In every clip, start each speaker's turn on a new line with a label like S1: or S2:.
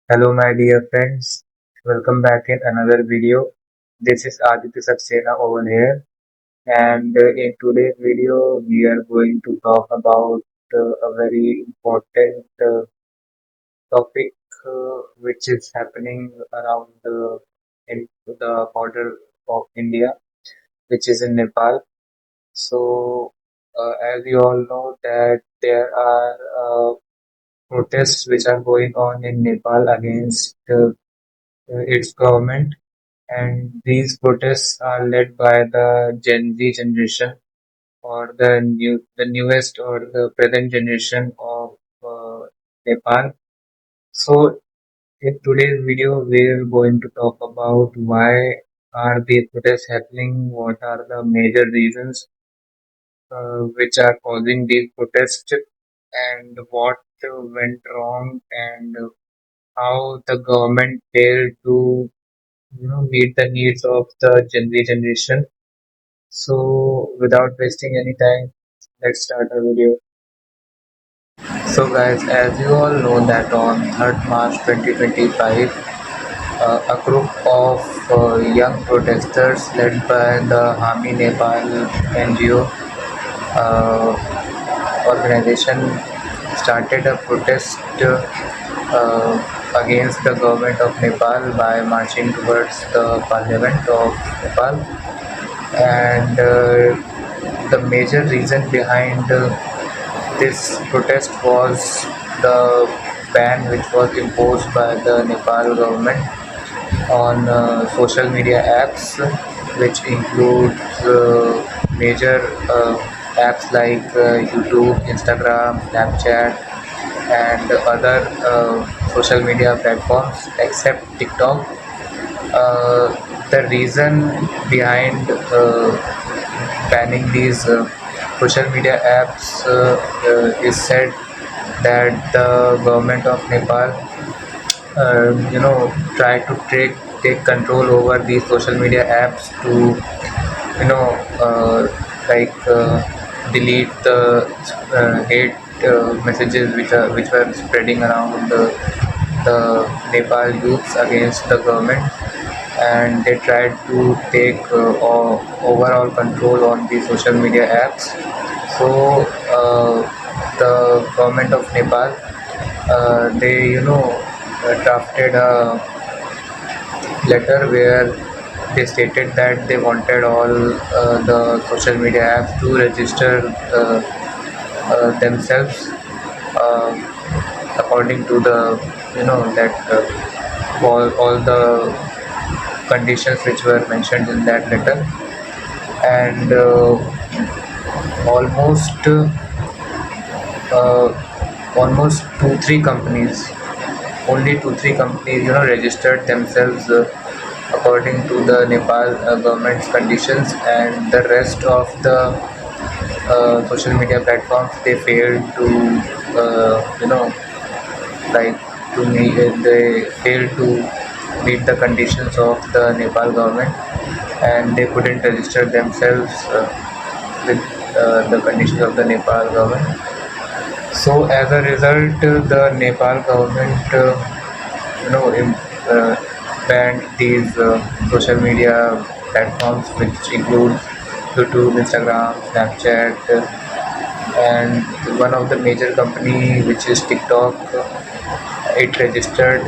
S1: Hello, my dear friends. Welcome back in another video. This is Aditya Saxena over here, and in today's video, we are going to talk about a very important topic which is happening around in the border of India, which is in Nepal. As you all know, that there are protests which are going on in Nepal against its government, and these protests are led by the Gen Z generation, or the newest or the present generation of Nepal. So in today's video, we're going to talk about why are these protests happening, what are the major reasons which are causing these protests, and what went wrong, and how the government failed to meet the needs of the Gen Z generation. So, without wasting any time, let's start our video. So, guys, as you all know that on 3rd March 2025, a group of young protesters led by the Hami Nepal NGO organization started a protest against the government of Nepal by marching towards the parliament of Nepal. And the major reason behind this protest was the ban which was imposed by the Nepal government on social media apps, which includes major apps like YouTube, Instagram, Snapchat, and other social media platforms except TikTok. The reason behind banning these social media apps is said that the government of Nepal, try to take control over these social media apps to, you know, delete the hate messages which were spreading around the Nepal youths against the government, and they tried to take overall control on the social media apps. So the government of Nepal, they drafted a letter where they stated that they wanted all the social media apps to register themselves uh, according to the that all the conditions which were mentioned in that letter. And almost uh, almost two three companies registered themselves according to the Nepal government's conditions, and the rest of the social media platforms, they failed to you know like they failed to meet the conditions of the Nepal government, and they couldn't register themselves with the conditions of the Nepal government. So as a result, the Nepal government, banned these social media platforms, which include YouTube, Instagram, Snapchat, and one of the major company, which is TikTok, it registered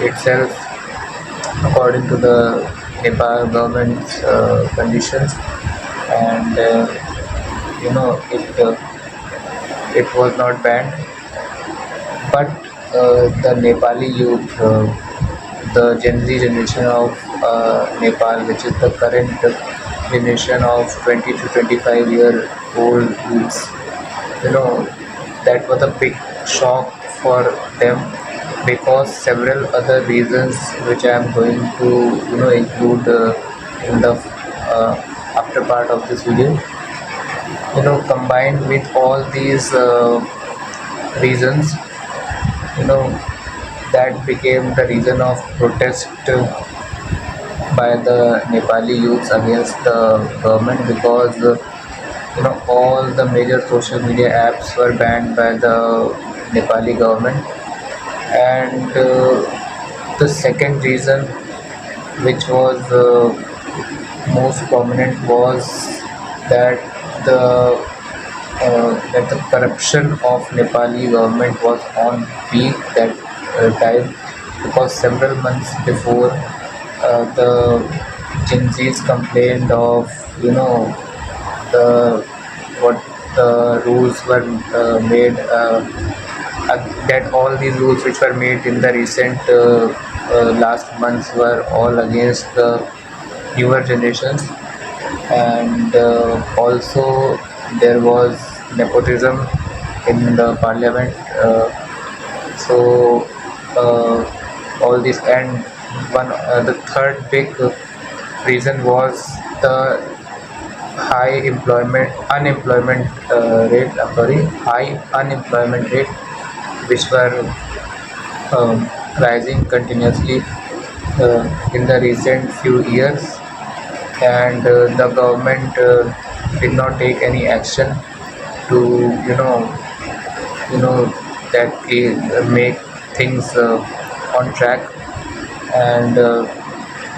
S1: itself according to the Nepal government's conditions, and it was not banned. But the Nepali youth, the Gen Z generation of Nepal, which is the current generation of 20 to 25-year old youths, you know, that was a big shock for them, because several other reasons which I am going to include in the after part of this video. Combined with all these reasons, you know that became the reason of protest by the Nepali youths against the government, because all the major social media apps were banned by the Nepali government. And the second reason, which was most prominent, was that the corruption of Nepali government was on peak that time, because several months before, the Gen Zs complained of, you know, the what the rules were made, that all these rules which were made in the recent last months were all against the newer generations. And also there was nepotism in the parliament. So all this, and the third big reason was the high unemployment rate. I'm sorry, high unemployment rate, which were rising continuously in the recent few years. And the government did not take any action to, that make things on track. And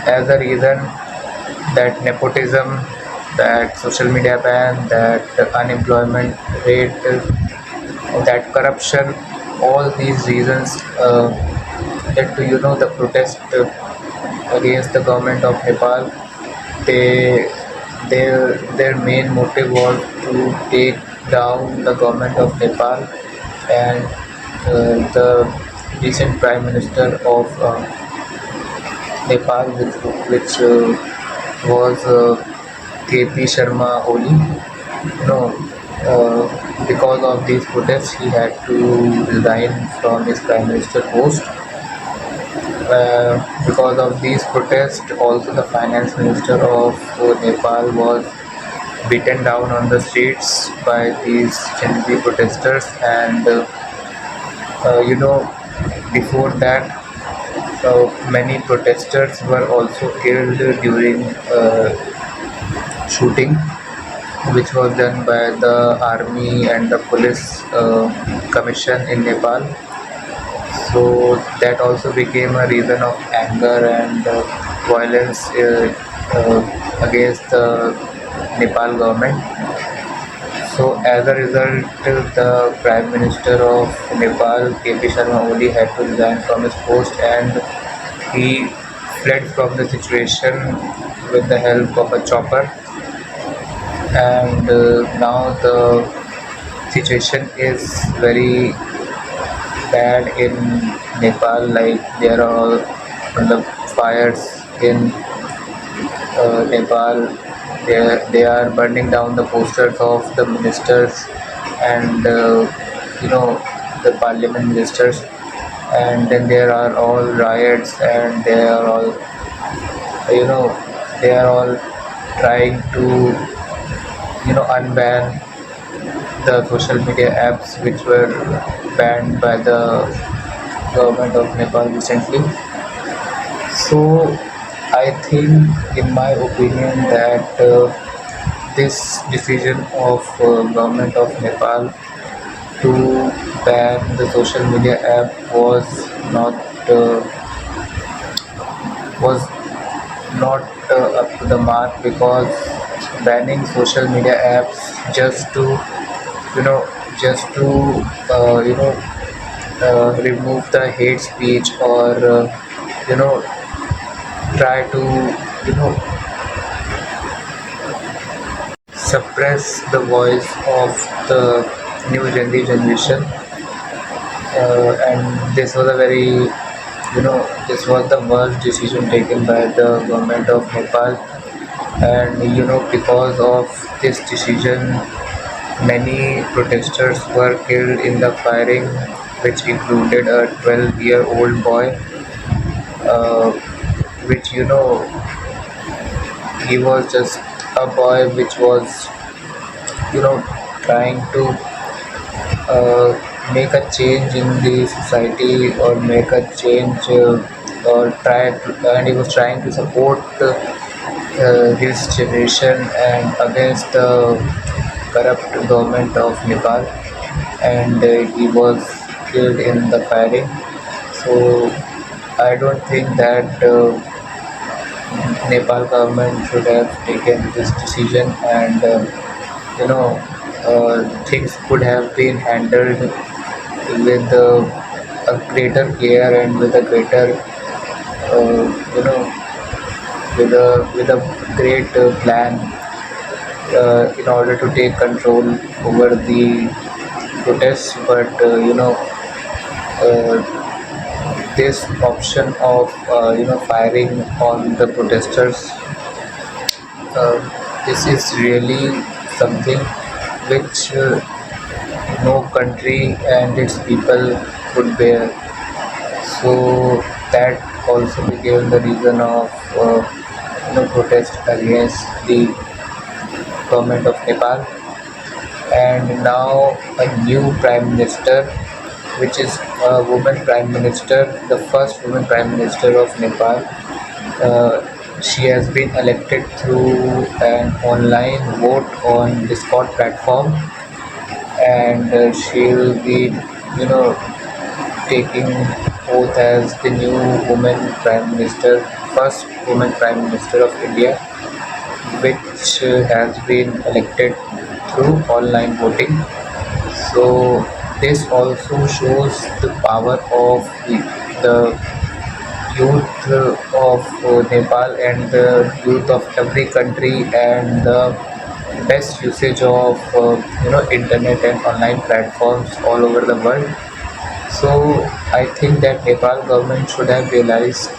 S1: as a reason, that nepotism, that social media ban, that unemployment rate, that corruption, all these reasons led to, the protest against the government of Nepal. They their main motive was to take down the government of Nepal. And the recent prime minister of Nepal, which was KP Sharma Oli. Because of these protests, he had to resign from his prime minister post. Because of these protests, also the finance minister of Nepal was beaten down on the streets by these Gen Z protesters. And before that, many protesters were also killed during shooting, which was done by the army and the police commission in Nepal. So that also became a reason of anger and violence against the Nepal government. So as a result, the Prime Minister of Nepal, KP Sharma Oli, had to resign from his post, and he fled from the situation with the help of a chopper. And now the situation is very bad in Nepal. Like, there are all the fires in Nepal. They are burning down the posters of the ministers and the parliament ministers. And then there are all riots, and they are all trying to unban the social media apps which were banned by the government of Nepal recently. So I think, in my opinion, that this decision of government of Nepal to ban the social media app not uh, was not up to the mark, because banning social media apps just to you know uh, you know remove the hate speech, or you know try to you know suppress the voice of the new Gen Z generation. And this was the worst decision taken by the government of Nepal. And because of this decision, many protesters were killed in the firing, which included a 12-year-old boy, uh, which he was just a boy which was trying to make a change in the society, or make a change, and he was trying to support his generation and against the corrupt government of Nepal. And he was killed in the firing. So I don't think that Nepal government should have taken this decision, and things could have been handled with a greater care and with a greater uh, you know with a great plan in order to take control over the protests. But uh, this option of firing on the protesters, this is really something which no country and its people could bear. So that also became the reason of protest against the government of Nepal. And now a new prime minister, which is a woman prime minister, the first woman prime minister of Nepal. She has been elected through an online vote on Discord platform, and she'll be, taking oath as the new woman prime minister, first woman prime minister of India, which has been elected through online voting. So this also shows the power of the youth of Nepal and the youth of every country, and the best usage of internet and online platforms all over the world. So I think that Nepal government should have realized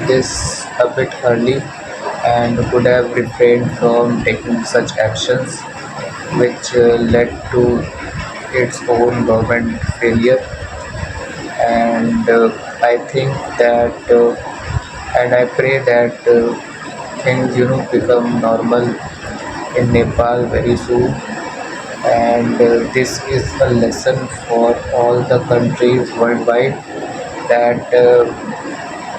S1: this a bit early and could have refrained from taking such actions, which led to its own government failure. And I think that, and I pray that things become normal in Nepal very soon. And this is a lesson for all the countries worldwide, that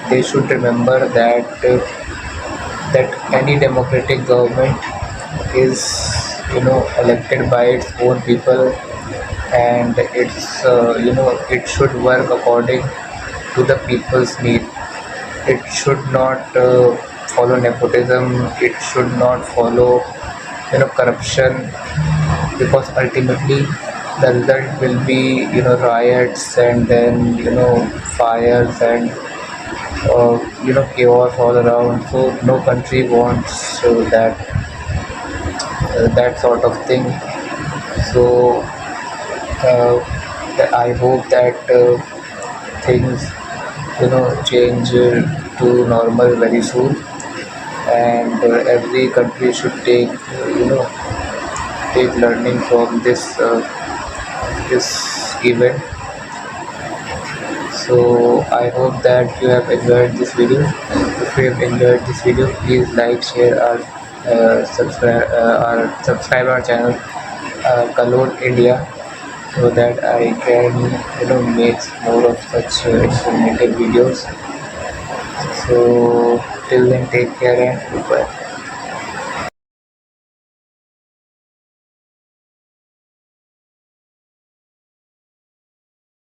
S1: they should remember that any democratic government is elected by its own people, and it should work according to the people's need. It should not follow nepotism. It should not follow corruption, because ultimately the result will be riots, and then fires, and chaos all around. So no country wants that sort of thing. So I hope that things change to normal very soon, and every country should take learning from this event. So I hope that you have enjoyed this video. If you have enjoyed this video, please like, share, subscribe our channel, Kalod India, so that I can make more of such informative videos. So till then, take care and goodbye.